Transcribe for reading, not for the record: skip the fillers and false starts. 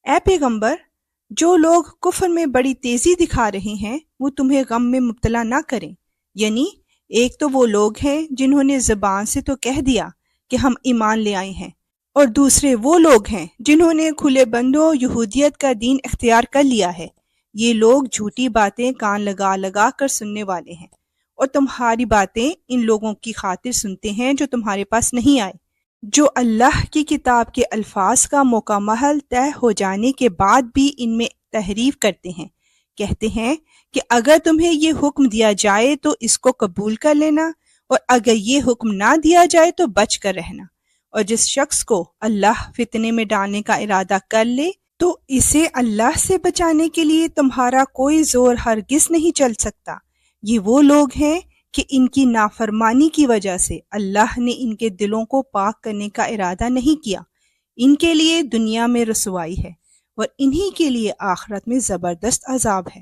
اے پیغمبر، جو لوگ کفر میں بڑی تیزی دکھا رہے ہیں وہ تمہیں غم میں مبتلا نہ کریں، یعنی ایک تو وہ لوگ ہیں جنہوں نے زبان سے تو کہہ دیا کہ ہم ایمان لے آئے ہیں، اور دوسرے وہ لوگ ہیں جنہوں نے کھلے بندوں یہودیت کا دین اختیار کر لیا ہے۔ یہ لوگ جھوٹی باتیں کان لگا لگا کر سننے والے ہیں، اور تمہاری باتیں ان لوگوں کی خاطر سنتے ہیں جو تمہارے پاس نہیں آئے، جو اللہ کی کتاب کے الفاظ کا موقع محل طے ہو جانے کے بعد بھی ان میں تحریف کرتے ہیں۔ کہتے ہیں کہ اگر تمہیں یہ حکم دیا جائے تو اس کو قبول کر لینا، اور اگر یہ حکم نہ دیا جائے تو بچ کر رہنا، اور جس شخص کو اللہ فتنے میں ڈالنے کا ارادہ کر لے تو اسے اللہ سے بچانے کے لیے تمہارا کوئی زور ہرگز نہیں چل سکتا۔ یہ وہ لوگ ہیں کہ ان کی نافرمانی کی وجہ سے اللہ نے ان کے دلوں کو پاک کرنے کا ارادہ نہیں کیا۔ ان کے لیے دنیا میں رسوائی ہے، اور انہی کے لیے آخرت میں زبردست عذاب ہے۔